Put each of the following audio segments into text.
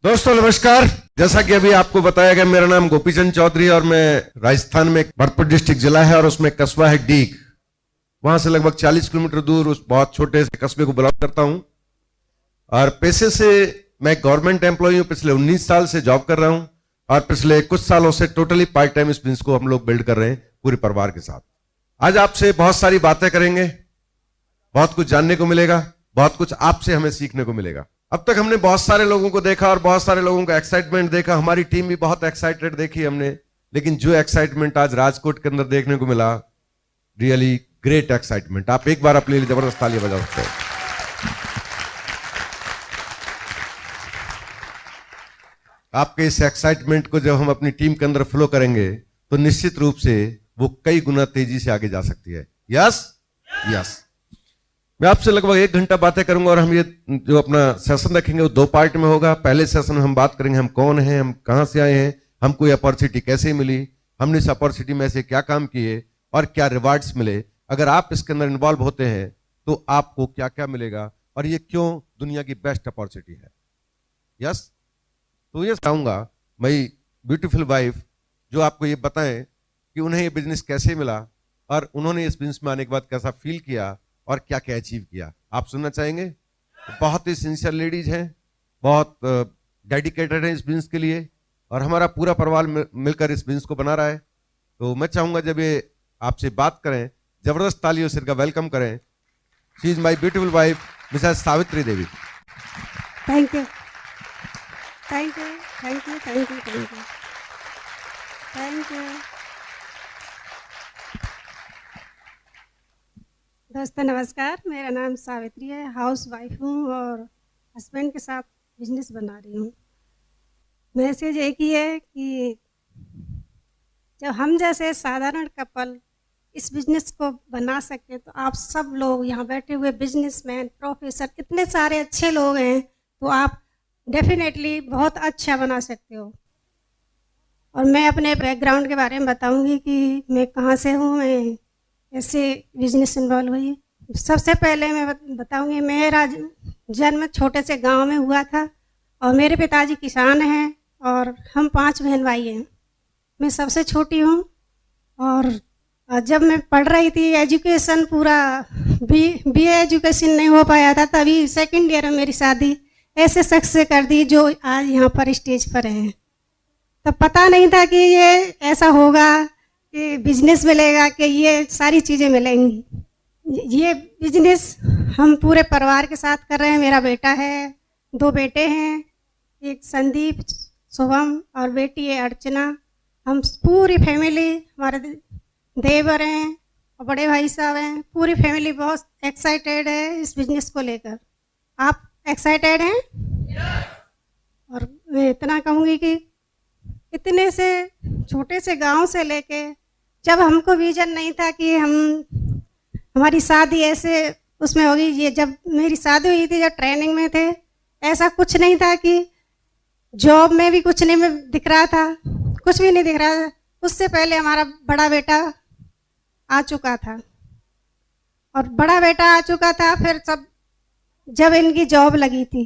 दोस्तों नमस्कार। जैसा कि अभी आपको बताया गया, मेरा नाम गोपीचंद चौधरी है और मैं राजस्थान में भरतपुर डिस्ट्रिक्ट जिला है और उसमें कस्बा है डीग। वहां से लगभग 40 किलोमीटर दूर उस बहुत छोटे से कस्बे को बिलोंग करता हूं और पेशे से मैं गवर्नमेंट एम्प्लॉई हूं। पिछले 19 साल से जॉब कर रहा हूं और पिछले कुछ सालों से टोटली पार्ट टाइम इस बिजनेस को हम लोग बिल्ड कर रहे हैं पूरे परिवार के साथ। आज आपसे बहुत सारी बातें करेंगे, बहुत कुछ जानने को मिलेगा, बहुत कुछ आपसे हमें सीखने को मिलेगा। अब तक हमने बहुत सारे लोगों को देखा और बहुत सारे लोगों का एक्साइटमेंट देखा। हमारी टीम भी बहुत एक्साइटेड देखी हमने, लेकिन जो एक्साइटमेंट आज राजकोट के अंदर देखने को मिला, रियली ग्रेट एक्साइटमेंट। आप एक बार अपने लिए जबरदस्त तालियां बजा सकते हैं। आपके इस एक्साइटमेंट को जब हम अपनी टीम के अंदर फ्लो करेंगे तो निश्चित रूप से वो कई गुना तेजी से आगे जा सकती है। Yes yes. मैं आपसे लगभग 1 घंटा बातें करूंगा और हम ये जो अपना सेशन रखेंगे वो 2 पार्ट में होगा। पहले सेशन में हम बात करेंगे हम कौन हैं, हम कहां से आए हैं, हमको ये अपॉर्चुनिटी कैसे मिली, हमने इस अपॉर्चुनिटी में से क्या काम किए और क्या रिवार्ड्स मिले। अगर आप इसके अंदर इन्वॉल्व होते हैं तो आपको क्या क्या मिलेगा और ये क्यों दुनिया की बेस्ट अपॉर्चुनिटी है। यस। तो ये चाहूंगा मेरी ब्यूटीफुल वाइफ जो आपको ये बताएं कि उन्हें ये बिजनेस कैसे मिला और उन्होंने इस बिजनेस में आने के बाद कैसा फील किया और क्या क्या अचीव किया। आप सुनना चाहेंगे? बहुत ही सिंसियर लेडीज हैं, बहुत डेडिकेटेड हैं इस बिजनेस के लिए और हमारा पूरा परिवार मिलकर इस बिजनेस को बना रहा है। तो मैं चाहूंगा जब ये आपसे बात करें, जबरदस्त तालियों से इनका वेलकम करें। She is my beautiful wife Mrs Savitri Devi. Thank you thank you thank you thank you thank you thank you. दोस्तों नमस्कार, मेरा नाम सावित्री है, हाउस वाइफ हूँ और हस्बैंड के साथ बिजनेस बना रही हूँ। मैसेज एक ही है कि जब हम जैसे साधारण कपल इस बिजनेस को बना सकते हैं तो आप सब लोग यहाँ बैठे हुए बिजनेसमैन, प्रोफेसर, इतने सारे अच्छे लोग हैं तो आप डेफिनेटली बहुत अच्छा बना सकते हो। और मैं अपने बैकग्राउंड के बारे में बताऊंगी कि मैं कहाँ से हूँ, मैं ऐसे बिजनेस इन्वॉल्व हुई। सबसे पहले मैं बताऊंगी मेरा जन्म छोटे से गांव में हुआ था और मेरे पिताजी किसान हैं और हम 5 बहन भाई हैं। मैं सबसे छोटी हूँ और जब मैं पढ़ रही थी एजुकेशन पूरा बीए एजुकेशन नहीं हो पाया था, तभी सेकंड ईयर में मेरी शादी ऐसे शख्स से कर दी जो आज यहाँ पर स्टेज पर हैं। तब पता नहीं था कि ये ऐसा होगा कि बिजनेस मिलेगा, कि ये सारी चीज़ें मिलेंगी। ये बिजनेस हम पूरे परिवार के साथ कर रहे हैं। मेरा बेटा है, 2 बेटे हैं, एक संदीप, शुभम और बेटी है अर्चना। हम पूरी फैमिली, हमारे देवर हैं और बड़े भाई साहब हैं, पूरी फैमिली बहुत एक्साइटेड है इस बिजनेस को लेकर। आप एक्साइटेड हैं? और मैं इतना कहूँगी कि इतने से छोटे से गांव से लेके जब हमको विजन नहीं था कि हमारी शादी ऐसे उसमें होगी। ये जब मेरी शादी हुई थी, जब ट्रेनिंग में थे, ऐसा कुछ नहीं था कि जॉब में भी कुछ नहीं दिख रहा था, कुछ भी नहीं दिख रहा था। उससे पहले हमारा बड़ा बेटा आ चुका था और बड़ा बेटा आ चुका था। फिर जब इनकी जॉब लगी थी,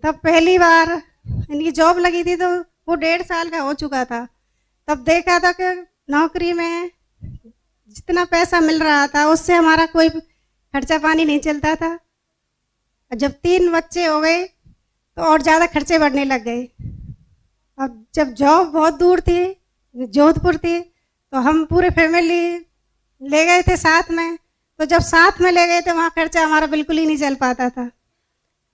तब पहली बार इनकी जॉब लगी थी तो वो 1.5 साल का हो चुका था। तब देखा था कि नौकरी में जितना पैसा मिल रहा था उससे हमारा कोई खर्चा पानी नहीं चलता था। जब 3 बच्चे हो गए तो और ज़्यादा खर्चे बढ़ने लग गए। अब जब जॉब बहुत दूर थी, जोधपुर थी, तो हम पूरे फैमिली ले गए थे साथ में। तो जब साथ में ले गए थे वहाँ खर्चा हमारा बिल्कुल ही नहीं चल पाता था।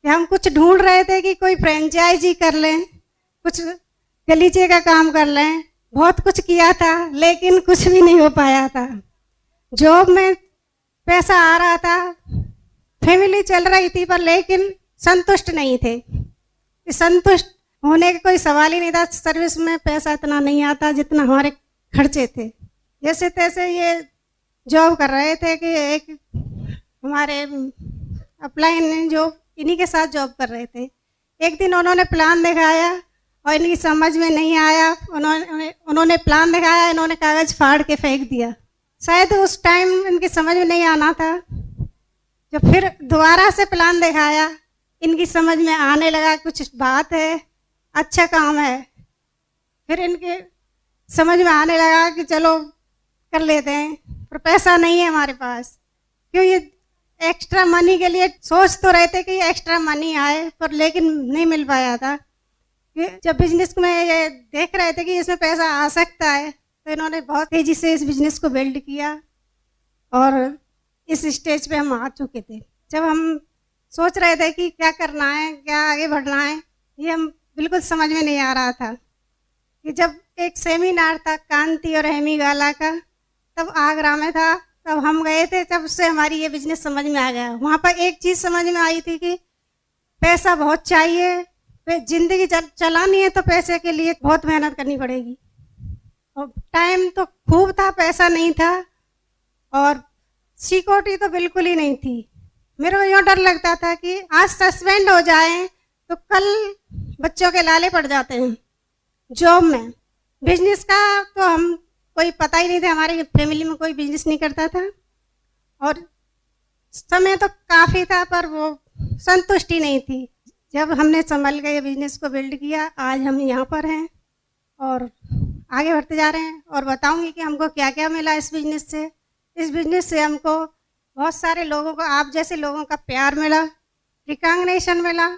हम कुछ ढूंढ रहे थे कि कोई फ्रेंचाइजी कर लें, कुछ गलीचे का काम कर लें, बहुत कुछ किया था लेकिन कुछ भी नहीं हो पाया था। जॉब में पैसा आ रहा था, फैमिली चल रही थी, पर लेकिन संतुष्ट नहीं थे। संतुष्ट होने का कोई सवाल ही नहीं था। सर्विस में पैसा इतना नहीं आता जितना हमारे खर्चे थे। जैसे तैसे ये जॉब कर रहे थे कि एक हमारे अपलाइन जो इन्हीं के साथ जॉब कर रहे थे। एक दिन उन्होंने प्लान दिखाया और इनकी समझ में नहीं आया। उन्होंने प्लान दिखाया, इन्होंने कागज़ फाड़ के फेंक दिया। शायद उस टाइम इनकी समझ में नहीं आना था। जब फिर दोबारा से प्लान दिखाया, इनकी समझ में आने लगा कुछ बात है। अच्छा काम है। फिर इनके समझ में आने लगा कि चलो कर लेते हैं, पर पैसा नहीं है हमारे पास। क्यों ये एक्स्ट्रा मनी के लिए सोच तो रहे थे कि एक्स्ट्रा मनी आए, पर लेकिन नहीं मिल पाया था। जब बिजनेस में ये देख रहे थे कि इसमें पैसा आ सकता है, तो इन्होंने बहुत तेज़ी से इस बिजनेस को बिल्ड किया और इस स्टेज पे हम आ चुके थे। जब हम सोच रहे थे कि क्या करना है, क्या आगे बढ़ना है, ये हम बिल्कुल समझ में नहीं आ रहा था। कि जब एक सेमिनार था कांति और हेमी गाला का, तब आगरा में था, तब हम गए थे, तब से हमारी ये बिजनेस समझ में आ गया। वहाँ पर एक चीज़ समझ में आई थी कि पैसा बहुत चाहिए, जिंदगी चलानी है तो पैसे के लिए बहुत मेहनत करनी पड़ेगी। और टाइम तो खूब था, पैसा नहीं था, और सिक्योरिटी तो बिल्कुल ही नहीं थी। मेरे को यूँ डर लगता था कि आज सस्पेंड हो जाए तो कल बच्चों के लाले पड़ जाते हैं जॉब में। बिजनेस का तो हम कोई पता ही नहीं था, हमारी फैमिली में कोई बिजनेस नहीं करता था, और समय तो काफ़ी था, पर वो संतुष्टि नहीं थी। जब हमने संभल के बिजनेस को बिल्ड किया, आज हम यहाँ पर हैं और आगे बढ़ते जा रहे हैं। और बताऊंगी कि हमको क्या क्या मिला इस बिजनेस से। इस बिजनेस से हमको बहुत सारे लोगों को, आप जैसे लोगों का प्यार मिला, रिकॉग्निशन मिला,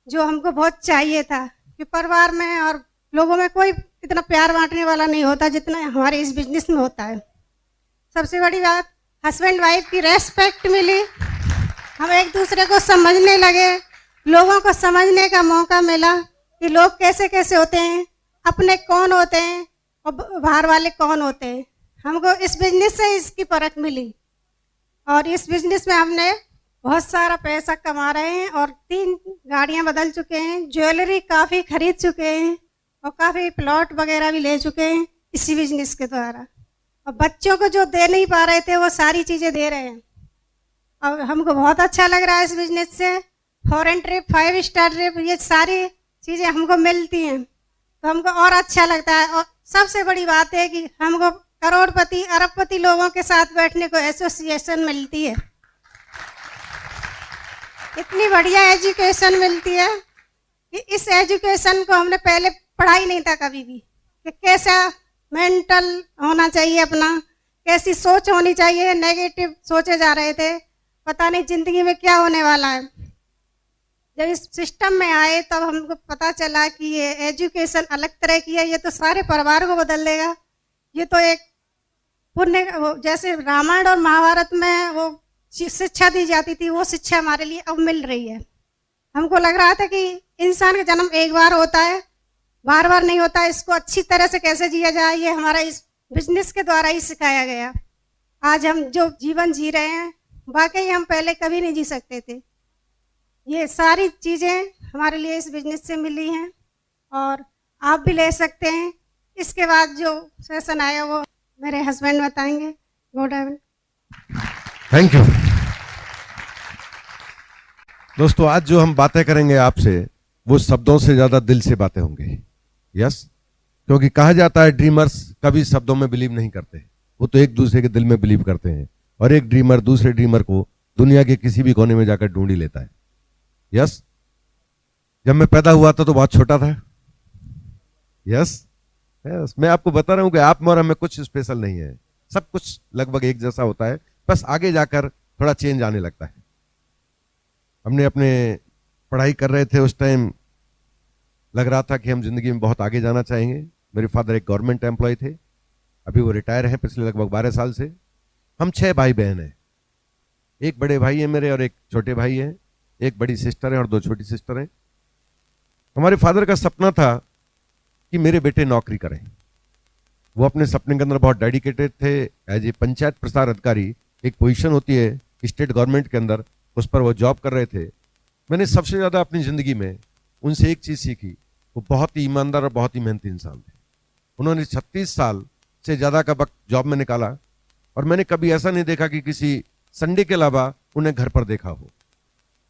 जो हमको बहुत चाहिए था। कि परिवार में और लोगों में कोई इतना प्यार बांटने वाला नहीं होता जितना हमारे इस बिजनेस में होता है। सबसे बड़ी बात, हस्बैंड वाइफ की रेस्पेक्ट मिली, हम एक दूसरे को समझने लगे, लोगों को समझने का मौका मिला कि लोग कैसे कैसे होते हैं, अपने कौन होते हैं और बाहर वाले कौन होते हैं। हमको इस बिजनेस से इसकी परख मिली, और इस बिजनेस में हमने बहुत सारा पैसा कमा रहे हैं, और 3 गाड़ियां बदल चुके हैं, ज्वेलरी काफ़ी खरीद चुके हैं, और काफ़ी प्लॉट वगैरह भी ले चुके हैं इसी बिजनेस के द्वारा। और बच्चों को जो दे नहीं पा रहे थे वो सारी चीज़ें दे रहे हैं। और हमको बहुत अच्छा लग रहा है इस बिजनेस से। फॉरेन ट्रिप, 5 स्टार ट्रिप, ये सारी चीज़ें हमको मिलती हैं तो हमको और अच्छा लगता है। और सबसे बड़ी बात है कि हमको करोड़पति अरबपति लोगों के साथ बैठने को एसोसिएशन मिलती है, इतनी बढ़िया एजुकेशन मिलती है कि इस एजुकेशन को हमने पहले पढ़ा ही नहीं था कभी भी, कि कैसा मेंटल होना चाहिए अपना, कैसी सोच होनी चाहिए। नेगेटिव सोचे जा रहे थे, पता नहीं ज़िंदगी में क्या होने वाला है। जब इस सिस्टम में आए तब हमको पता चला कि ये एजुकेशन अलग तरह की है, ये तो सारे परिवार को बदल देगा। ये तो एक पुण्य, जैसे रामायण और महाभारत में वो शिक्षा दी जाती थी, वो शिक्षा हमारे लिए अब मिल रही है। हमको लग रहा था कि इंसान का जन्म एक बार होता है, बार बार नहीं होता, इसको अच्छी तरह से कैसे जिया जाए, ये हमारा इस बिजनेस के द्वारा ही सिखाया गया। आज हम जो जीवन जी रहे हैं, वाकई हम पहले कभी नहीं जी सकते थे। ये सारी चीज़ें हमारे लिए इस बिजनेस से मिली हैं, और आप भी ले सकते हैं। इसके बाद जो सेशन आया वो मेरे हस्बैंड बताएंगे। Good evening. Thank you. दोस्तों, आज जो हम बातें करेंगे आपसे, वो शब्दों से ज्यादा दिल से बातें होंगी। यस, क्योंकि कहा जाता है ड्रीमर्स कभी शब्दों में बिलीव नहीं करते, वो तो एक दूसरे के दिल में बिलीव करते हैं, और एक ड्रीमर दूसरे ड्रीमर को दुनिया के किसी भी कोने में जाकर ढूंढ ही लेता है। यस, जब मैं पैदा हुआ था तो बहुत छोटा था। यस, यस, मैं आपको बता रहा हूं कि आप में और हमें कुछ स्पेशल नहीं है, सब कुछ लगभग एक जैसा होता है, बस आगे जाकर थोड़ा चेंज आने लगता है। हमने अपने पढ़ाई कर रहे थे, उस टाइम लग रहा था कि हम जिंदगी में बहुत आगे जाना चाहेंगे। मेरे फादर एक गवर्नमेंट एम्प्लॉय थे, अभी वो रिटायर हैं पिछले लगभग 12 साल से। हम 6 भाई बहन हैं, एक बड़े भाई हैं मेरे और एक छोटे भाई हैं, एक बड़ी सिस्टर है और 2 छोटी सिस्टर हैं। हमारे फादर का सपना था कि मेरे बेटे नौकरी करें। वो अपने सपने के अंदर बहुत डेडिकेटेड थे। एज ए पंचायत प्रसार अधिकारी एक पोजीशन होती है स्टेट गवर्नमेंट के अंदर, उस पर वो जॉब कर रहे थे। मैंने सबसे ज़्यादा अपनी ज़िंदगी में उनसे एक चीज़ सीखी, वो बहुत ही ईमानदार और बहुत ही मेहनती इंसान थे। उन्होंने 36 साल से ज़्यादा का वक्त जॉब में निकाला, और मैंने कभी ऐसा नहीं देखा कि किसी संडे के अलावा उन्हें घर पर देखा हो।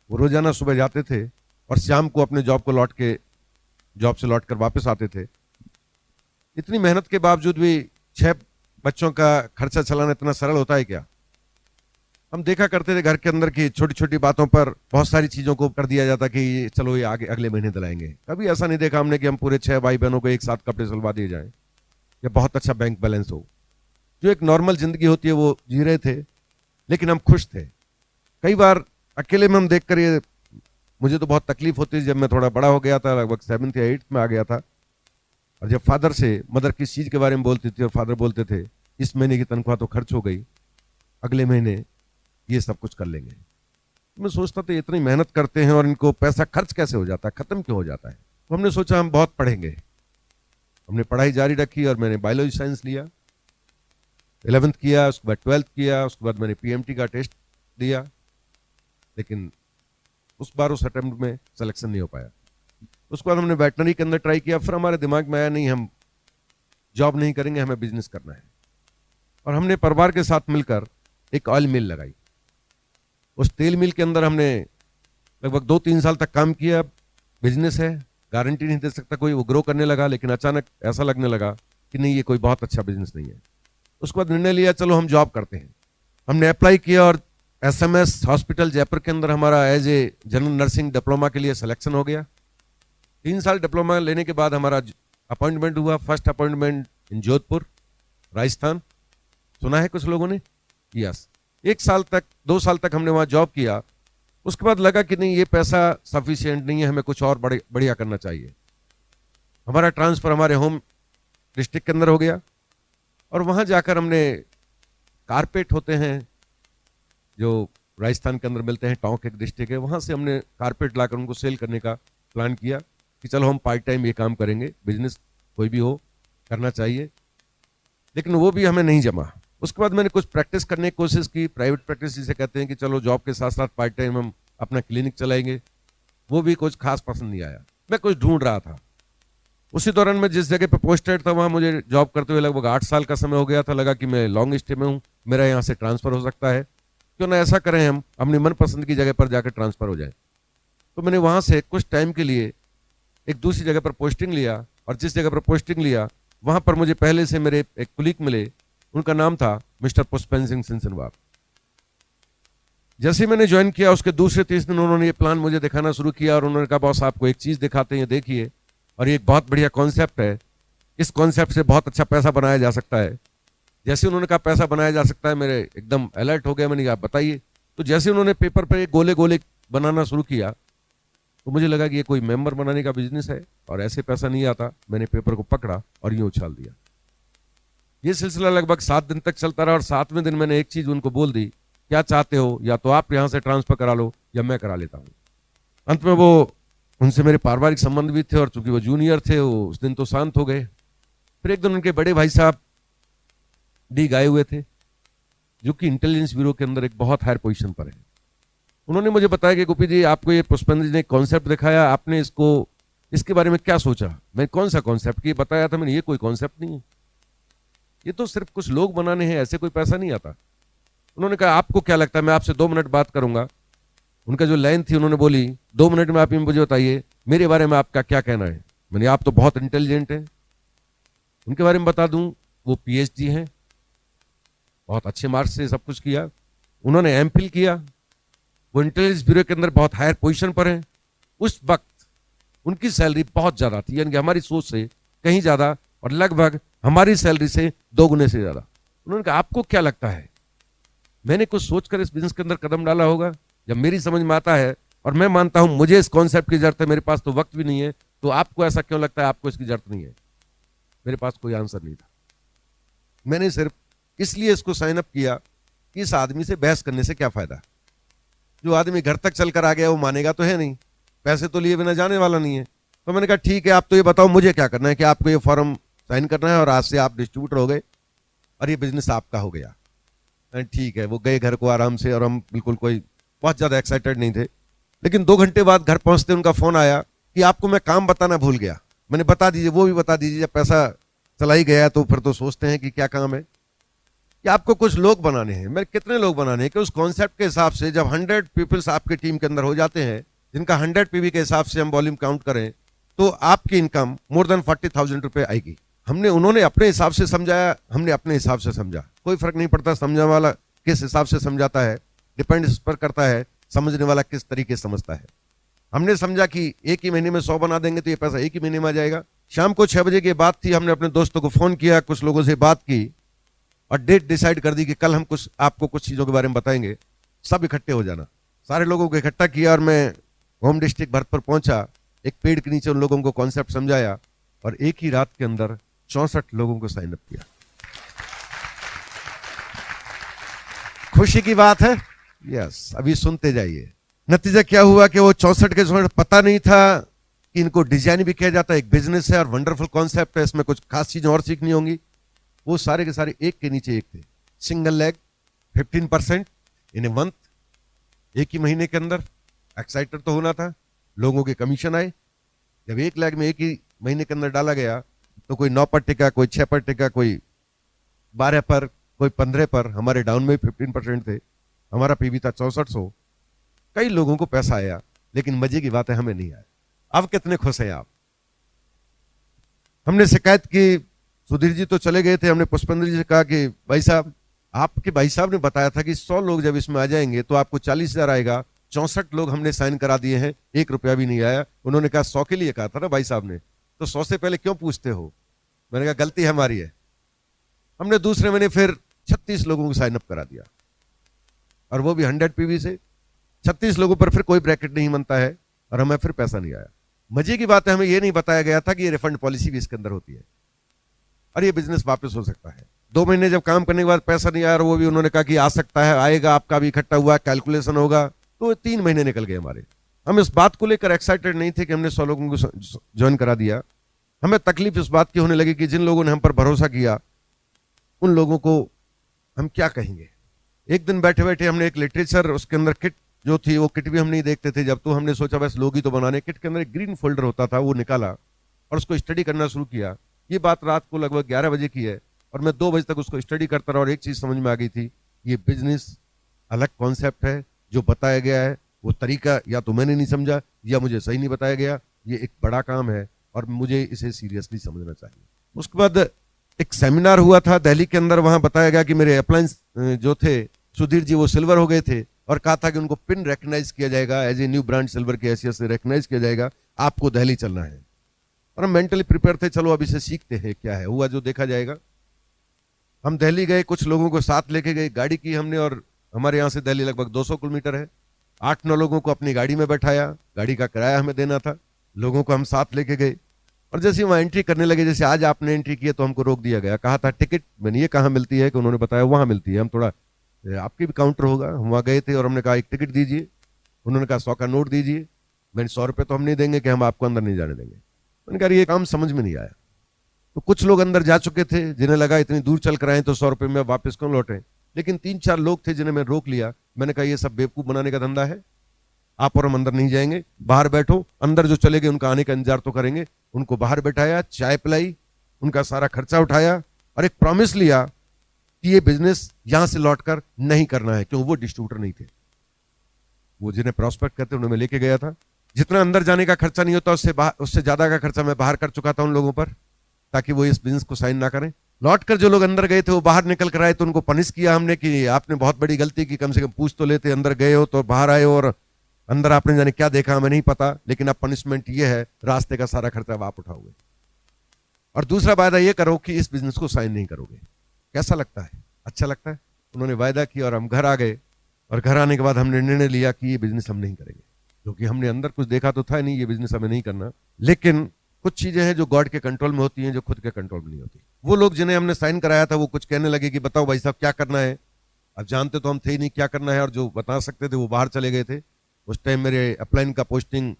वो रोजाना सुबह जाते थे और शाम को अपने जॉब से लौट कर वापस आते थे। इतनी मेहनत के बावजूद भी 6 बच्चों का खर्चा चलाना इतना सरल होता है क्या? हम देखा करते थे घर के अंदर की छोटी छोटी बातों पर बहुत सारी चीजों को कर दिया जाता कि चलो ये आगे अगले महीने दिलाएंगे। कभी ऐसा नहीं देखा हमने कि हम पूरे 6 भाई बहनों को एक साथ कपड़े सिलवा दिए जाए या बहुत अच्छा बैंक बैलेंस हो। जो एक नॉर्मल जिंदगी होती है वो जी रहे थे, लेकिन हम खुश थे। कई बार अकेले में हम देख कर ये, मुझे तो बहुत तकलीफ होती थी जब मैं थोड़ा बड़ा हो गया था, लगभग 7th या 8th में आ गया था, और जब फादर से मदर किस चीज के बारे में बोलती थी और फादर बोलते थे इस महीने की तनख्वाह तो खर्च हो गई, अगले महीने ये सब कुछ कर लेंगे। मैं सोचता था इतनी मेहनत करते हैं और इनको पैसा खर्च कैसे हो जाता है, खत्म क्यों हो जाता है। तो हमने सोचा हम बहुत पढ़ेंगे। हमने पढ़ाई जारी रखी और मैंने बायोलॉजी साइंस लिया, 11th किया, उसके बाद 12th किया, उसके बाद मैंने पीएमटी का टेस्ट दिया, लेकिन उस बार उस अटेम्प्ट में सिलेक्शन नहीं हो पाया। उसके बाद हमने वेटनरी के अंदर ट्राई किया, फिर हमारे दिमाग में आया नहीं हम जॉब नहीं करेंगे, हमें बिजनेस करना है। और हमने परिवार के साथ मिलकर एक ऑयल मिल लगाई। उस तेल मिल के अंदर हमने लगभग 2-3 साल तक काम किया। बिजनेस है, गारंटी नहीं दे सकता कोई, वो ग्रो करने लगा, लेकिन अचानक ऐसा लगने लगा कि नहीं ये कोई बहुत अच्छा बिजनेस नहीं है। उसके बाद निर्णय लिया चलो हम जॉब करते हैं। हमने अप्लाई किया और एसएमएस हॉस्पिटल जयपुर के अंदर हमारा as a general nursing diploma के लिए सिलेक्शन हो गया। 3 साल डिप्लोमा लेने के बाद हमारा अपॉइंटमेंट हुआ, फर्स्ट अपॉइंटमेंट इन जोधपुर, राजस्थान। सुना है कुछ लोगों ने? यस। 1 साल तक 2 साल तक हमने वहां जॉब किया। उसके बाद लगा कि नहीं ये पैसा सफिशिएंट नहीं है, हमें कुछ और बढ़िया करना चाहिए। हमारा ट्रांसफर हमारे होम डिस्ट्रिक्ट के अंदर हो गया और वहां जाकर हमने कारपेट होते हैं जो राजस्थान के अंदर मिलते हैं, टोंक एक डिस्ट्रिक्ट है, वहां से हमने कारपेट लाकर उनको सेल करने का प्लान किया कि चलो हम पार्ट टाइम ये काम करेंगे, बिजनेस कोई भी हो करना चाहिए, लेकिन वो भी हमें नहीं जमा। उसके बाद मैंने कुछ प्रैक्टिस करने की कोशिश की, प्राइवेट प्रैक्टिस जिसे कहते हैं कि चलो जॉब के साथ साथ पार्ट टाइम हम अपना क्लिनिक चलाएंगे, वो भी कुछ खास पसंद नहीं आया। मैं कुछ ढूंढ रहा था। उसी दौरान मैं जिस जगह पे पोस्टेड था वहां मुझे जॉब करते हुए लगभग 8 साल का समय हो गया था। लगा कि मैं लॉन्ग स्टे में हूँ, मेरा यहाँ से ट्रांसफर हो सकता है, क्यों ना ऐसा करें हम अपनी मनपसंद की जगह पर जाकर ट्रांसफर हो जाए। तो मैंने वहां से कुछ टाइम के लिए एक दूसरी जगह पर पोस्टिंग लिया, और जिस जगह पर पोस्टिंग लिया वहां पर मुझे पहले से मेरे एक कुलीग मिले, उनका नाम था मिस्टर पुष्पेंद्र सिंह सिंसनवार। जैसे मैंने ज्वाइन किया उसके दूसरे 30 दिन उन्होंने ये प्लान मुझे दिखाना शुरू किया और उन्होंने कहा बॉस आपको एक चीज दिखाते हैं, देखिए, और ये एक बहुत बढ़िया कॉन्सेप्ट है, इस कॉन्सेप्ट से बहुत अच्छा पैसा बनाया जा सकता है। जैसे उन्होंने कहा पैसा बनाया जा सकता है, मेरे एकदम अलर्ट हो गया। मैंने कहा बताइए। तो जैसे उन्होंने पेपर पर गोले गोले बनाना शुरू किया तो मुझे लगा कि ये कोई मेंबर बनाने का बिजनेस है और ऐसे पैसा नहीं आता। मैंने पेपर को पकड़ा और यूं उछाल दिया। ये सिलसिला लगभग 7 दिन तक चलता रहा और 7वें दिन मैंने एक चीज उनको बोल दी, क्या चाहते हो, या तो आप यहां से ट्रांसफर करा लो या मैं करा लेता हूं। अंत में वो, उनसे मेरे पारिवारिक संबंध भी थे और चूंकि वो जूनियर थे, वो उस दिन तो शांत हो गए। फिर एक दिन उनके बड़े भाई साहब डी गाए हुए थे, जो कि इंटेलिजेंस ब्यूरो के अंदर एक बहुत हायर पोजीशन पर है। उन्होंने मुझे बताया कि गोपी जी आपको ये पुष्पेंद्र जी ने कॉन्सेप्ट दिखाया, आपने इसके बारे में क्या सोचा। मैं कौन सा कॉन्सेप्ट की बताया था मैंने, ये कोई कॉन्सेप्ट नहीं है, ये तो सिर्फ कुछ लोग बनाने हैं, ऐसे कोई पैसा नहीं आता। उन्होंने कहा आपको क्या लगता है, मैं आपसे 2 मिनट बात करूंगा। उनका जो लाइन थी, उन्होंने बोली 2 मिनट में आप मुझे बताइए मेरे बारे में आपका क्या कहना है। मैंने आप तो बहुत इंटेलिजेंट हैं। उनके बारे में बता दूं, वो पीएचडी हैं, बहुत अच्छे मार्क्स से सब कुछ किया, उन्होंने एमफिल किया, वो इंटेलिजेंस ब्यूरो के अंदर बहुत हायर पोजीशन पर हैं। उस वक्त उनकी सैलरी बहुत ज्यादा थी, यानी कि हमारी सोच से कहीं ज्यादा, और लगभग हमारी सैलरी से 2 गुने से ज्यादा। उन्होंने कहा आपको क्या लगता है, मैंने कुछ सोचकर इस बिजनेस के अंदर कदम डाला होगा। जब मेरी समझ में आता है और मैं मानता हूं मुझे इस कॉन्सेप्ट की जरूरत है, मेरे पास तो वक्त भी नहीं है, तो आपको ऐसा क्यों लगता है आपको इसकी जरूरत नहीं है। मेरे पास कोई आंसर नहीं था। मैंने सिर्फ इसलिए इसको साइन अप किया कि इस आदमी से बहस करने से क्या फायदा। जो आदमी घर तक चलकर आ गया वो मानेगा तो है नहीं, पैसे तो लिए बिना जाने वाला नहीं है। तो मैंने कहा ठीक है, आप तो ये बताओ मुझे क्या करना है, कि आपको ये फॉर्म साइन करना है और आज से आप डिस्ट्रीब्यूटर हो गए और ये बिजनेस आपका हो गया। ठीक है, वो गए घर को आराम से, और हम बिल्कुल कोई बहुत ज्यादा एक्साइटेड नहीं थे। लेकिन 2 घंटे बाद घर पहुंचते उनका फोन आया कि आपको मैं काम बताना भूल गया। मैंने बता दीजिए, वो भी बता दीजिए, जब पैसा चला ही गया तो फिर तो सोचते हैं कि क्या काम है। कि आपको कुछ लोग बनाने हैं। मैं कितने लोग बनाने हैं कि उस कॉन्सेप्ट के हिसाब से जब 100 पीपल्स आपके टीम के अंदर हो जाते हैं, जिनका 100 पीवी के हिसाब से हम वॉल्यूम काउंट करें, तो आपकी इनकम मोर देन 40,000 रुपए आएगी। उन्होंने अपने हिसाब से समझाया, हमने अपने हिसाब से समझा, कोई फर्क नहीं पड़ता समझा वाला किस हिसाब से समझाता है। डिपेंड इस पर करता है समझने वाला किस तरीके से समझता है। हमने समझा कि एक ही महीने में 100 बना देंगे तो ये पैसा एक ही महीने में आ जाएगा। शाम को 6 बजे की बात थी, हमने अपने दोस्तों को फोन किया, कुछ लोगों से बात की और डेट डिसाइड कर दी कि कल हम आपको कुछ चीजों के बारे में बताएंगे, सब इकट्ठे हो जाना। सारे लोगों को इकट्ठा किया और मैं होम डिस्ट्रिक्ट भरतपुर पहुंचा, एक पेड़ के नीचे उन लोगों को कॉन्सेप्ट समझाया और एक ही रात के अंदर 64 लोगों को साइन अप किया। खुशी की बात है। यस, अभी सुनते जाइए। नतीजा क्या हुआ कि वो 64 के 64 पता नहीं था कि इनको डिजाइन भी किया जाता है, एक बिजनेस है और वंडरफुल कॉन्सेप्ट है, इसमें कुछ खास चीजें और सीखनी होंगी। वो सारे के सारे एक के नीचे एक थे। Single leg 15% in a month, एक ही महीने के अंदर। एक्साइटेड तो होना था, लोगों के कमीशन आए। जब एक लेग में एक ही महीने के अंदर डाला गया तो कोई 9 पर टिका, कोई 6 पर टिका, कोई 12 पर, कोई 15 पर। हमारे डाउन में 15% थे, हमारा पीवी था 6400। कई लोगों को पैसा आया, लेकिन मजे की बात है हमें नहीं आया। अब कितने खुश हैं आप? हमने शिकायत की, सुधीर जी तो चले गए थे, हमने पुष्पेंद्र जी से कहा कि भाई साहब, आपके भाई साहब ने बताया था कि 100 लोग जब इसमें आ जाएंगे तो आपको 40,000 आएगा। 64 लोग हमने साइन करा दिए हैं, 1 रुपया भी नहीं आया। उन्होंने कहा 100 के लिए कहा था ना भाई साहब ने, तो 100 से पहले क्यों पूछते हो? मैंने कहा गलती हमारी है। हमने दूसरे महीने फिर 36 लोगों को साइन अप करा दिया और वो भी 100 पीवी से। 36 लोगों पर फिर कोई ब्रैकेट नहीं बनता है और हमें फिर पैसा नहीं आया। मजे की बात है, हमें यह नहीं बताया गया था कि ये रिफंड पॉलिसी भी इसके अंदर होती है और ये बिजनेस वापस हो सकता है। 2 महीने जब काम करने के बाद पैसा नहीं आया और वो भी उन्होंने कहा कि आ सकता है, आएगा, आपका भी इकट्ठा हुआ, कैलकुलेशन होगा, तो 3 महीने निकल गए हमारे। हम इस बात को लेकर एक्साइटेड नहीं थे कि हमने 100 लोगों को ज्वाइन करा दिया। हमें तकलीफ इस बात की होने लगी कि जिन लोगों ने हम पर भरोसा किया उन लोगों को हम क्या कहेंगे। एक दिन बैठे बैठे हमने एक लिटरेचर, उसके अंदर किट जो थी, वो किट भी हम नहीं देखते थे जब, तो हमने सोचा बस लोग ही तो बनाने। किट के अंदर एक ग्रीन फोल्डर होता था, वो निकाला और उसको स्टडी करना शुरू किया। ये बात रात को लगभग 11 बजे की है और मैं 2 बजे तक उसको स्टडी करता रहा और एक चीज समझ में आ गई थी, ये बिजनेस अलग कॉन्सेप्ट है। जो बताया गया है वो तरीका या तो मैंने नहीं समझा या मुझे सही नहीं बताया गया। ये एक बड़ा काम है और मुझे इसे सीरियसली समझना चाहिए। उसके बाद एक सेमिनार हुआ था दिल्ली के अंदर, वहां बताया गया कि मेरे अप्लायंस जो थे सुधीर जी, वो सिल्वर हो गए थे और कहा था कि उनको पिन रिकग्नाइज किया जाएगा, as a new brand silver की हैसियत से रिकग्नाइज किया जाएगा, आपको दिल्ली चलना है। और हम मेंटली प्रिपेयर थे, चलो अब इसे सीखते हैं, क्या है हुआ जो देखा जाएगा। हम दिल्ली गए, कुछ लोगों को साथ लेके गए, गाड़ी की हमने, और हमारे यहाँ से दिल्ली लगभग 200 किलोमीटर है। 8-9 लोगों को अपनी गाड़ी में बैठाया, गाड़ी का किराया हमें देना था, लोगों को हम साथ लेके गए और जैसे वहां एंट्री करने लगे, जैसे आज आपने एंट्री की तो हमको रोक दिया गया, कहा था टिकट। मैंने ये कहाँ मिलती है कि उन्होंने बताया वहां मिलती है। हम थोड़ा, आपकी भी काउंटर होगा, हम वहां गए थे और हमने कहा एक टिकट दीजिए। उन्होंने कहा 100 का नोट दीजिए। मैंने 100 रुपये तो हम नहीं देंगे कि हम आपको अंदर नहीं जाने देंगे। मैंने कहा ये काम समझ में नहीं आया। तो कुछ लोग अंदर जा चुके थे, जिन्हें लगा इतनी दूर चल कर आए तो 100 रुपये में वापस क्यों लौटे, लेकिन 3-4 लोग थे जिन्हें मैं रोक लिया। मैंने कहा ये सब बेवकूफ बनाने का धंधा है, आप और हम अंदर नहीं जाएंगे, बाहर बैठो। अंदर जो चले गए उनका आने का इंतजार तो करेंगे। उनको बाहर बैठाया, चाय पिलाई, उनका सारा खर्चा उठाया और एक प्रॉमिस लिया कि ये बिजनेस यहां से लौटकर नहीं करना है, क्यों वो डिस्ट्रीब्यूटर नहीं थे। वो जिन्हें प्रॉस्पेक्ट करते उन्हें मैं लेके गया था। जितना अंदर जाने का खर्चा नहीं होता उससे ज्यादा का खर्चा मैं बाहर कर चुका था उन लोगों पर, ताकि वो इस बिजनेस को साइन ना करें। लौटकर जो लोग अंदर गए थे वो बाहर निकल कर आए तो उनको पनिश किया हमने कि आपने बहुत बड़ी गलती की, कम से कम पूछ तो लेते, अंदर गए हो तो बाहर आए हो और अंदर आपने जाने क्या देखा हमें नहीं पता, लेकिन अब पनिशमेंट ये है, रास्ते का सारा खर्चा आप उठाओगे और दूसरा वायदा ये करो कि इस बिजनेस को साइन नहीं करोगे। कैसा लगता है? अच्छा लगता है। उन्होंने वायदा किया और हम घर आ गए और घर आने के बाद हमने निर्णय लिया कि ये बिजनेस हम नहीं करेंगे, क्योंकि हमने अंदर कुछ देखा तो था नहीं, ये बिजनेस हमें नहीं करना। लेकिन कुछ चीजें हैं जो गॉड के कंट्रोल में होती हैं, जो खुद के कंट्रोल में नहीं होती। वो लोग जिन्हें हमने साइन कराया था वो कुछ कहने लगे कि बताओ भाई साहब क्या करना है। अब जानते तो हम थे ही नहीं क्या करना है, और जो बता सकते थे वो बाहर चले गए थे। उस टाइम मेरे अपलाइन का पोस्टिंग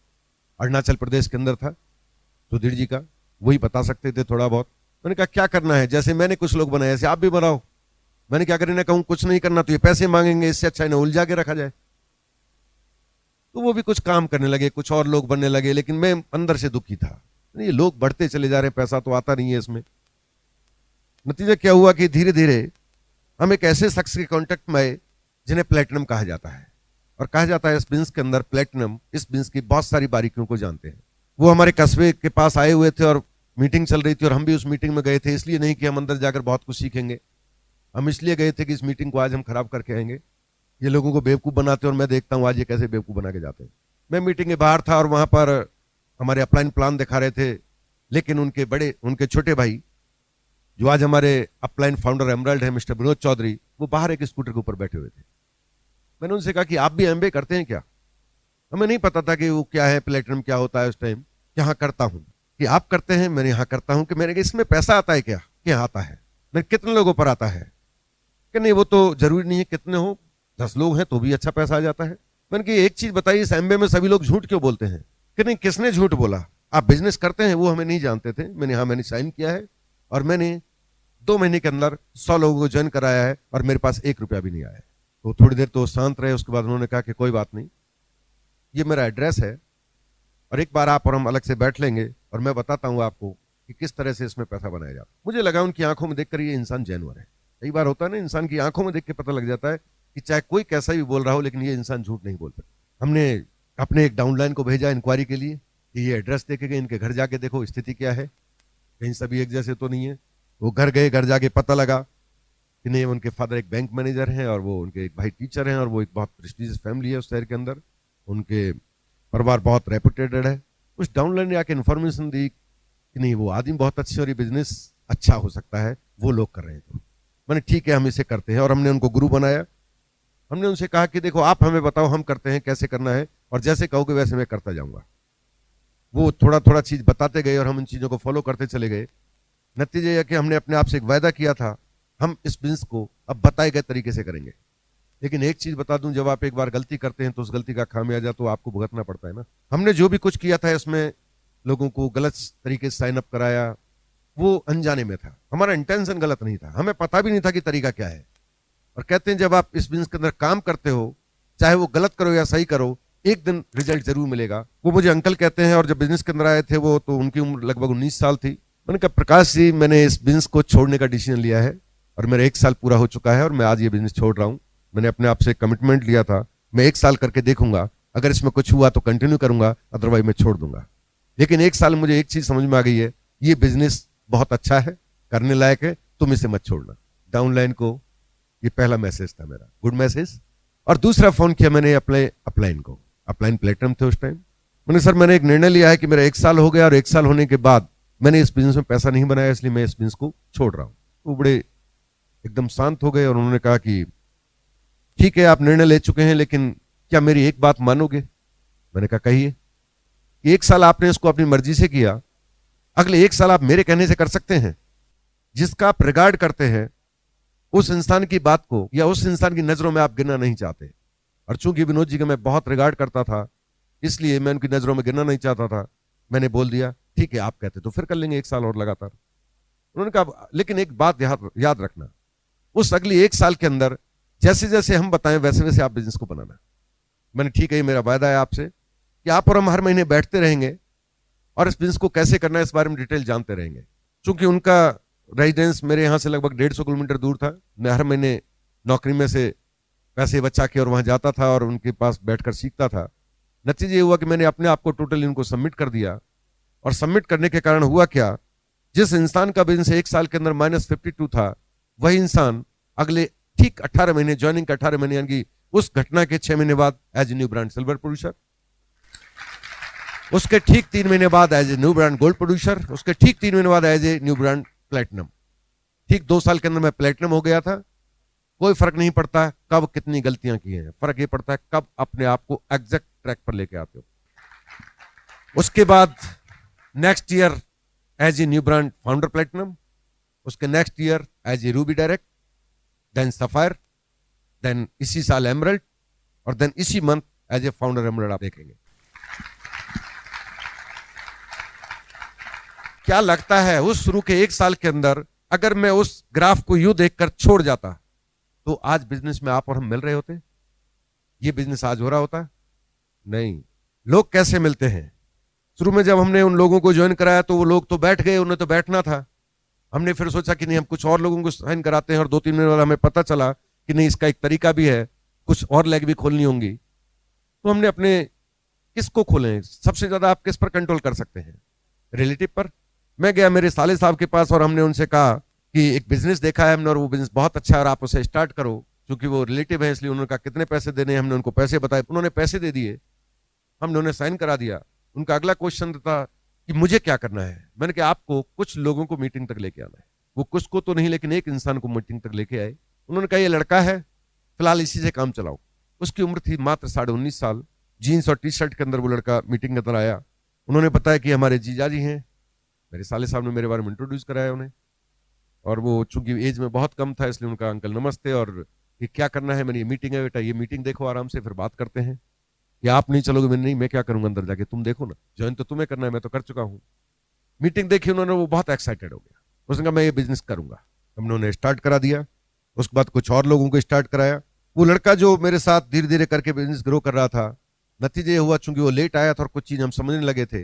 अरुणाचल प्रदेश के अंदर था, सुधीर जी का, वही बता सकते थे थोड़ा बहुत। मैंने कहा क्या करना है, जैसे मैंने कुछ लोग बनाए ऐसे आप भी बनाओ। मैंने क्या करें, कहूँ कुछ नहीं करना तो ये पैसे मांगेंगे, इससे अच्छा इन्हें उलझा के रखा जाए। तो वो भी कुछ काम करने लगे, कुछ और लोग बनने लगे, लेकिन मैं अंदर से दुखी था। ये लोग बढ़ते चले जा रहे हैं, पैसा तो आता नहीं है इसमें। नतीजा क्या हुआ कि धीरे धीरे हम एक ऐसे शख्स के कांटेक्ट में आए जिन्हें प्लेटिनम कहा जाता है, और कहा जाता है इस बिजनेस के अंदर प्लेटिनम इस बिजनेस की बहुत सारी बारीकियों को जानते हैं। वो हमारे कस्बे के पास आए हुए थे और मीटिंग चल रही थी और हम भी उस मीटिंग में गए थे। इसलिए नहीं कि हम अंदर जाकर बहुत कुछ सीखेंगे, हम इसलिए गए थे कि इस मीटिंग को आज हम खराब करके आएंगे। ये लोगों को बेवकूफ़ बनाते हैं और मैं देखता हूँ आज ये कैसे बेवकूफ़ बना के जाते हैं। मैं मीटिंग के बाहर था और वहाँ पर हमारे अपलाइन प्लान दिखा रहे थे, लेकिन उनके छोटे भाई जो आज हमारे अपलाइन फाउंडर एमराल्ड है, मिस्टर विनोद चौधरी, वो बाहर एक स्कूटर के ऊपर बैठे हुए थे। मैंने उनसे कहा कि आप भी एमबीए करते हैं क्या? हमें नहीं पता था कि वो क्या है, प्लेटिनम क्या होता है उस टाइम। कि हाँ करता हूँ। कि आप करते हैं? मैंने यहाँ करता हूँ। कि मैंने कहा इसमें पैसा आता है क्या? कि आता है। मैं कितने लोगों पर आता है? कि नहीं वो तो जरूरी नहीं है कितने हो, 10 लोग हैं तो भी अच्छा पैसा आ जाता है। मैंने कहा एक चीज बताइए, इस एमबीए में सभी लोग झूठ क्यों बोलते हैं? कि नहीं किसने झूठ बोला, आप बिजनेस करते हैं? वो हमें नहीं जानते थे। मैंने साइन किया है और मैंने 2 महीने के अंदर 100 लोगों को ज्वाइन कराया है और मेरे पास 1 रुपया भी नहीं आया है। तो थोड़ी देर तो शांत रहे, उसके बाद उन्होंने कहा कि कोई बात नहीं, ये मेरा एड्रेस है और एक बार आप और हम अलग से बैठ लेंगे और मैं बताता हूँ आपको कि किस तरह से इसमें पैसा बनाया जाता है। मुझे लगा उनकी आंखों में देखकर ये इंसान जेन्युइन है। कई बार होता है ना, इंसान की आंखों में देख के पता लग जाता है कि चाहे कोई कैसा भी बोल रहा हो लेकिन ये इंसान झूठ नहीं बोलता। हमने अपने एक डाउनलाइन को भेजा इंक्वायरी के लिए कि ये एड्रेस देखे गए, इनके घर जाके देखो स्थिति क्या है, कहीं सभी एक जैसे तो नहीं है। वो घर गए, घर जाके पता लगा कि नहीं, उनके फादर एक बैंक मैनेजर हैं और वो उनके एक भाई टीचर हैं और वो एक बहुत प्रेस्टीजियस फैमिली है उस शहर के अंदर, उनके परिवार बहुत रेपुटेटेड है। उस डाउनलाइन ने आके इन्फॉर्मेशन दी कि नहीं वो आदमी बहुत अच्छे और ये बिजनेस अच्छा हो सकता है, वो लोग कर रहे हैं। तो मैंने ठीक है हम इसे करते हैं और हमने उनको गुरु बनाया। हमने उनसे कहा कि देखो आप हमें बताओ हम करते हैं, कैसे करना है, और जैसे कहोगे वैसे मैं करता जाऊंगा। वो थोड़ा थोड़ा चीज बताते गए और हम उन चीजों को फॉलो करते चले गए। नतीजे यह कि हमने अपने आप से एक वायदा किया था, हम इस बिजनेस को अब बताए गए तरीके से करेंगे। लेकिन एक चीज बता दूं, जब आप एक बार गलती करते हैं तो उस गलती का खामियाजा तो आपको भुगतना पड़ता है ना। हमने जो भी कुछ किया था इसमें लोगों को गलत तरीके से साइन अप कराया, वो अनजाने में था, हमारा इंटेंशन गलत नहीं था, हमें पता भी नहीं था कि तरीका क्या है। और कहते हैं जब आप इस बिजनेस के अंदर काम करते हो, चाहे वो गलत करो या सही करो, एक दिन रिजल्ट जरूर मिलेगा। वो मुझे अंकल कहते हैं और जब बिजनेस के अंदर आए थे वो तो उनकी उम्र लगभग 19 साल थी। मैंने कहा प्रकाश जी, मैंने इस बिजनेस को छोड़ने का डिसीजन लिया है और मेरा 1 साल पूरा हो चुका है और मैं आज ये बिजनेस छोड़ रहा हूं। मैंने अपने आप से कमिटमेंट लिया था, मैं 1 साल करके देखूंगा, अगर इसमें कुछ हुआ तो कंटिन्यू करूंगा, अदरवाइज मैं छोड़ दूंगा। लेकिन 1 साल मुझे एक चीज समझ में आ गई है, ये बिजनेस बहुत अच्छा है, करने लायक है, तुम इसे मत छोड़ना। डाउनलाइन को ये पहला मैसेज था मेरा, गुड मैसेज। और दूसरा फोन किया मैंने अपने अपलाइन को, अपलाइन प्लेटिनम थे उस टाइम। मैंने सर मैंने एक निर्णय लिया है कि मेरा 1 साल हो गया और 1 साल होने के बाद मैंने इस बिजनेस में पैसा नहीं बनाया, इसलिए मैं इस बिजनेस को छोड़ रहा हूं। वो बड़े एकदम शांत हो गए और उन्होंने कहा कि ठीक है आप निर्णय ले चुके हैं, लेकिन क्या मेरी एक बात मानोगे? मैंने कहा कहिए। कि 1 साल आपने इसको अपनी मर्जी से किया, अगले 1 साल आप मेरे कहने से कर सकते हैं? जिसका आप रिगार्ड करते हैं उस इंसान की बात को या उस इंसान की नजरों में आप गिरना नहीं चाहते। और चूंकि विनोद जी का मैं बहुत रिगार्ड करता था, इसलिए मैं उनकी नजरों में गिरना नहीं चाहता था। मैंने बोल दिया ठीक है आप कहते तो फिर कर लेंगे 1 साल और लगातार। उन्होंने कहा लेकिन एक बात याद रखना, उस अगली 1 साल के अंदर जैसे जैसे हम बताएं वैसे वैसे आप बिजनेस को बनाना। मैंने ठीक है, मेरा वायदा है आपसे कि आप और हम हर महीने बैठते रहेंगे और इस बिजनेस को कैसे करना है इस बारे में डिटेल जानते रहेंगे। चूंकि उनका रेजिडेंस मेरे यहाँ से लगभग 150 किलोमीटर दूर था, मैं हर महीने नौकरी में से पैसे बचा के और वहां जाता था और उनके पास बैठकर सीखता था। नतीजा ये हुआ कि मैंने अपने आप को टोटल इनको सबमिट कर दिया, और सबमिट करने के कारण हुआ क्या, जिस इंसान का बिजनेस 1 साल के अंदर -52 था, वही इंसान अगले ठीक 18 महीने, ज्वाइनिंग के 18 महीने, यानी उस घटना के 6 महीने बाद as a new brand silver producer, उसके ठीक 3 महीने बाद as a new brand gold producer, उसके ठीक 3 महीने बाद as a new brand platinum. ठीक 2 साल के अंदर मैं प्लेटिनम हो गया था। कोई फर्क नहीं पड़ता कब कितनी गलतियां की हैं, फर्क ये पड़ता है कब अपने आप को एग्जैक्ट ट्रैक पर लेके आते हो। उसके बाद next year as a new brand founder platinum, उसके next year as a ruby direct, then sapphire, then इसी साल एमरल्ड, और देन इसी month as a founder emerald आप देखेंगे। क्या लगता है उस शुरू के 1 साल के अंदर अगर मैं उस ग्राफ को यूं देखकर छोड़ जाता तो आज बिजनेस में आप और हम मिल रहे होते? ये बिजनेस आज हो रहा होता? नहीं। लोग कैसे मिलते हैं? शुरू में जब हमने उन लोगों को ज्वाइन कराया तो वो लोग तो बैठ गए, उन्हें तो बैठना था। हमने फिर सोचा कि नहीं हम कुछ और लोगों को साइन कराते हैं, और 2-3 महीने बाद हमें पता चला कि नहीं इसका एक तरीका भी है, कुछ और लेग भी खोलनी होंगी। तो हमने अपने किसको खोलें? सबसे ज्यादा आप किस पर कंट्रोल कर सकते हैं? रिलेटिव पर। मैं गया मेरे साले साहब के पास और हमने उनसे कहा कि एक बिजनेस देखा है हमने और वो बिजनेस बहुत अच्छा है और आप उसे स्टार्ट करो, क्योंकि वो रिलेटिव है इसलिए उन्होंने कहा कितने पैसे देने हैं, हमने उनको पैसे बताए, उन्होंने पैसे दे दिए, हमने उन्हें साइन करा दिया। उनका अगला क्वेश्चन था कि मुझे क्या करना है। मैंने कहा आपको कुछ लोगों को मीटिंग तक लेके आना है। वो कुछ को तो नहीं लेकिन एक इंसान को मीटिंग तक लेके आए। उन्होंने कहा ये लड़का है, फिलहाल इसी से काम चलाओ। उसकी उम्र थी मात्र 19.5 साल। जीन्स और टी शर्ट के अंदर वो लड़का मीटिंग के अंदर आया। उन्होंने बताया कि हमारे जीजाजी हैं, मेरे साले साहब ने मेरे बारे में इंट्रोड्यूस कराया उन्हें, और वो चूंकि एज में बहुत कम था इसलिए उनका अंकल नमस्ते, और ये क्या करना है, मैंने ये मीटिंग है बेटा, ये मीटिंग देखो आराम से, फिर बात करते हैं। या आप नहीं चलोगे? मैंने नहीं, मैं क्या करूंगा अंदर जाके, तुम देखो ना, ज्वाइन तो तुम्हें करना है, मैं तो कर चुका हूं। मीटिंग देखी उन्होंने, वो बहुत एक्साइटेड हो गया। उसने कहा मैं ये बिजनेस करूंगा। हमने उन्हें स्टार्ट करा दिया। उसके बाद कुछ और लोगों को स्टार्ट कराया। वो लड़का जो मेरे साथ धीरे धीरे करके बिजनेस ग्रो कर रहा था, नतीजे हुआ चूंकि वो लेट आया था और कुछ चीज हम समझने लगे थे,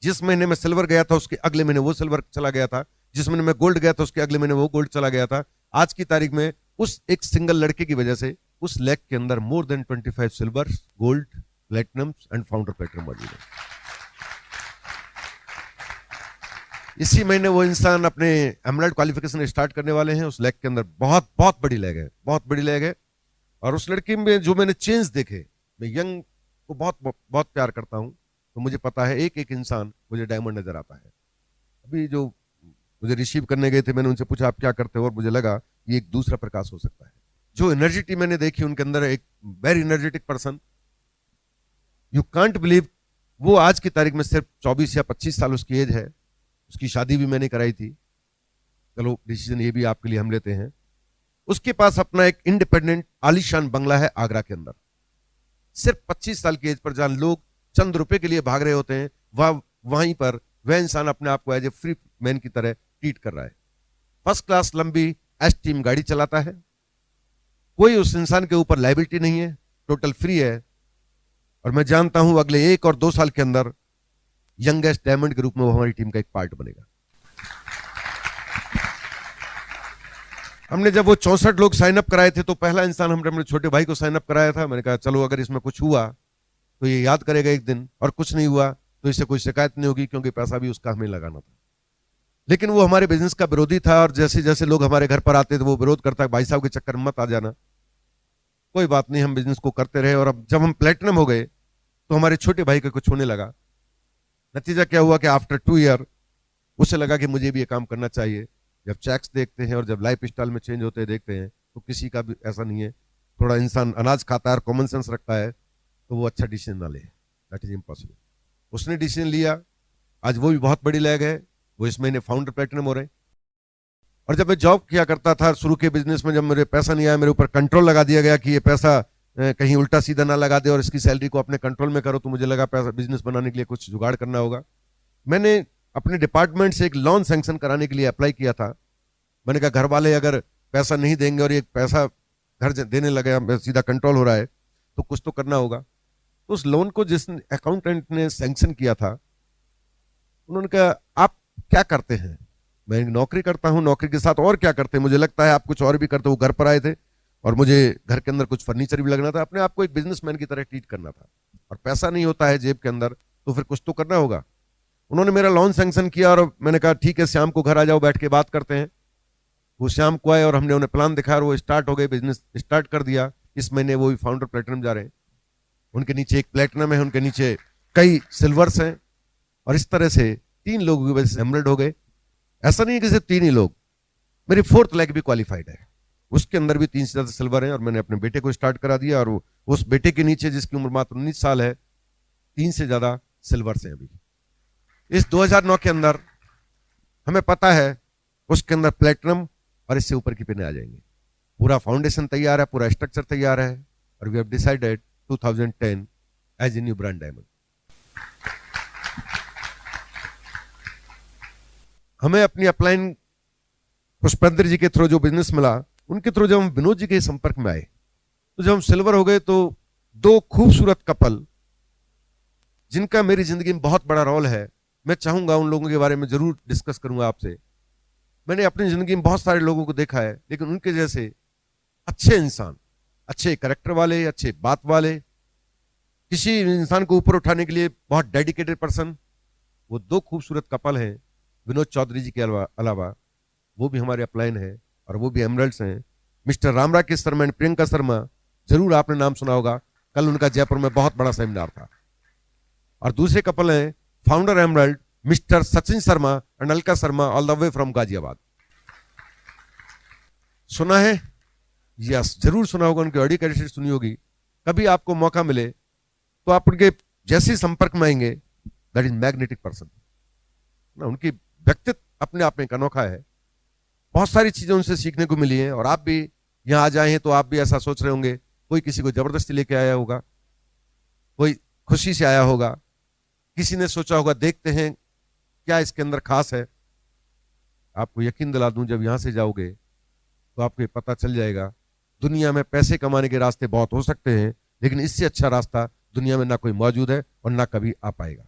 जिस महीने में सिल्वर गया था उसके अगले महीने वो सिल्वर चला गया था, जिस महीने में गोल्ड गया था उसके अगले महीने वो गोल्ड चला गया था। आज की तारीख में उस एक सिंगल लड़के की वजह से उस लेग के अंदर more than 25 silver, gold, platinum and founder platinum मौजूद है। इसी महीने वो इंसान अपने एमराल्ड क्वालिफिकेशन स्टार्ट करने वाले हैं। उस लेग के अंदर बहुत बहुत बड़ी लेग है, बहुत बड़ी लेग है। और उस लड़की में जो मैंने चेंज देखे, मैं यंग को बहुत बहुत प्यार करता हूं, तो मुझे पता है एक एक इंसान मुझे डायमंड नजर आता है। अभी जो मुझे रिसीव करने गए थे, मैंने उनसे पूछा आप क्या करते हो, और मुझे लगा ये एक दूसरा प्रकाश हो सकता है। जो एनर्जिटी मैंने देखी उनके अंदर, एक very energetic person, you can't believe. वो आज की तारीख में सिर्फ 24 या 25 साल उसकी एज है। उसकी शादी भी मैंने कराई थी। चलो डिसीजन ये भी आपके लिए हम लेते हैं। उसके पास अपना एक इंडिपेंडेंट आलीशान बंगला है आगरा के अंदर। सिर्फ 25 साल की एज पर, जहां लोग चंद रुपए के लिए भाग रहे होते हैं, वहीं पर वह इंसान अपने आप को एज ए फ्री मैन की तरह ट्रीट कर रहा है। फर्स्ट क्लास लंबी एस टीम गाड़ी चलाता है। कोई उस इंसान के ऊपर लाइबिलिटी नहीं है, टोटल फ्री है। और मैं जानता हूं अगले 1 और 2 साल के अंदर यंगेस्ट डायमंड के रूप में वो हमारी टीम का एक पार्ट बनेगा। हमने जब वो 64 लोग साइन अप कराए थे, तो पहला इंसान हमने अपने छोटे भाई को साइन अप कराया था। मैंने कहा चलो अगर इसमें कुछ हुआ तो ये याद करेगा एक दिन, और कुछ नहीं हुआ तो इससे कोई शिकायत नहीं होगी, क्योंकि पैसा भी उसका हमें लगाना था। लेकिन वो हमारे बिजनेस का विरोधी था, और जैसे जैसे लोग हमारे घर पर आते थे वो विरोध करता है, भाई साहब के चक्कर में मत आ जाना। कोई बात नहीं, हम बिजनेस को करते रहे। और अब जब हम प्लेटिनम हो गए तो हमारे छोटे भाई का कुछ होने लगा। नतीजा क्या हुआ कि आफ्टर 2 ईयर उसे लगा कि मुझे भी ये काम करना चाहिए। जब चेक्स देखते हैं और जब लाइफ स्टाइल में चेंज होते देखते हैं, तो किसी का भी ऐसा नहीं है, थोड़ा इंसान अनाज खाता है और कॉमन सेंस रखता है, तो वो अच्छा डिसीजन ना ले, दैट इज इम्पॉसिबल। उसने डिसीजन लिया। आज वो भी बहुत बड़ी लैग है, वो इस महीने फाउंडर प्लेटिनम हो रहे हैं। और जब मैं जॉब किया करता था शुरू के बिजनेस में, जब मेरे पैसा नहीं आया, मेरे ऊपर कंट्रोल लगा दिया गया कि ये पैसा कहीं उल्टा सीधा ना लगा दे और इसकी सैलरी को अपने कंट्रोल में करो, तो मुझे लगा पैसा बिजनेस बनाने के लिए कुछ जुगाड़ करना होगा। मैंने अपने डिपार्टमेंट से एक लोन सैंक्शन कराने के लिए अप्लाई किया था। मैंने कहा घर वाले अगर पैसा नहीं देंगे और ये पैसा घर देने लगे, सीधा कंट्रोल हो रहा है, तो कुछ तो करना होगा। तो उस लोन को जिस अकाउंटेंट ने सैंक्शन किया था, उन्होंने कहा आप क्या करते हैं? मैं नौकरी करता हूं, नौकरी के साथ और क्या करते हैं? मुझे लगता है आप कुछ और भी करते हो। घर पर आए थे और मुझे घर के अंदर कुछ फर्नीचर भी लगना था। अपने आप को एक बिजनेसमैन की तरह ट्रीट करना था, और पैसा नहीं होता है जेब के अंदर, तो फिर कुछ तो करना होगा। उन्होंने मेरा लोन सैंक्शन किया और मैंने कहा ठीक है, शाम को घर आ जाओ, बैठ के बात करते हैं। वो शाम को आए और हमने उन्हें प्लान दिखाया और वो स्टार्ट हो गए, बिजनेस स्टार्ट कर दिया। इस महीने वो भी फाउंडर प्लेटिनम जा रहे हैं। उनके नीचे एक प्लेटिनम है, उनके नीचे कई सिल्वर्स हैं, और इस तरह से 3 लोगों की वजह से एमरल्ड हो गए। ऐसा नहीं है कि सिर्फ 3 ही लोग, मेरी 4th लेग भी क्वालिफाइड है, उसके अंदर भी 3 से ज्यादा सिल्वर है। और मैंने अपने बेटे को स्टार्ट करा दिया, और उस बेटे के नीचे जिसकी उम्र मात्र 19 साल है, 3 से ज्यादा सिल्वर्स हैं अभी। इस 2009 के अंदर हमें पता है उसके अंदर प्लेटिनम और इससे ऊपर की पिने आ जाएंगे। पूरा फाउंडेशन तैयार है, पूरा स्ट्रक्चर तैयार है, और we have decided 2010 as a new brand diamond. हमें अपनी अपलाइन पुष्पेंद्र जी के थ्रू जो बिजनेस मिला, उनके थ्रू जब हम विनोद जी के संपर्क में आए, तो जब हम सिल्वर हो गए, तो 2 खूबसूरत कपल जिनका मेरी जिंदगी में बहुत बड़ा रोल है, मैं चाहूंगा उन लोगों के बारे में जरूर डिस्कस करूंगा आपसे। मैंने अपनी जिंदगी में बहुत सारे लोगों को देखा है, लेकिन उनके जैसे अच्छे इंसान, अच्छे कैरेक्टर वाले, अच्छे बात वाले, किसी इंसान को ऊपर उठाने के लिए बहुत डेडिकेटेड पर्सन, वो 2 खूबसूरत कपल हैं। विनोद चौधरी जी के अलावा वो भी हमारे अपलाइन हैं, और वो भी एमरल्ड्स हैं। मिस्टर रामराकेश शर्मा एंड प्रियंका शर्मा, जरूर आपने नाम सुना होगा। कल उनका जयपुर में बहुत बड़ा सेमिनार था। और दूसरे कपल हैं founder emerald mister Sachin Sharma and Alka Sharma, all the way from Ghaziabad. सुना है? यस, जरूर सुना होगा, उनकी ऑडियो कैसेट सुनी होगी। कभी आपको मौका मिले तो आप उनके जैसे संपर्क में आएंगे, दैट इज मैग्नेटिक पर्सन ना। उनकी व्यक्तित्व अपने आप में एक अनोखा है। बहुत सारी चीजें उनसे सीखने को मिली हैं। और आप भी यहां आ जाए हैं तो आप भी ऐसा सोच रहे होंगे, कोई किसी को जबरदस्ती लेके आया होगा, कोई खुशी से आया होगा, किसी ने सोचा होगा देखते हैं क्या इसके अंदर खास है। आपको यकीन दिला दूं, जब यहां से जाओगे तो आपको पता चल जाएगा, दुनिया में पैसे कमाने के रास्ते बहुत हो सकते हैं, लेकिन इससे अच्छा रास्ता दुनिया में ना कोई मौजूद है और ना कभी आ पाएगा।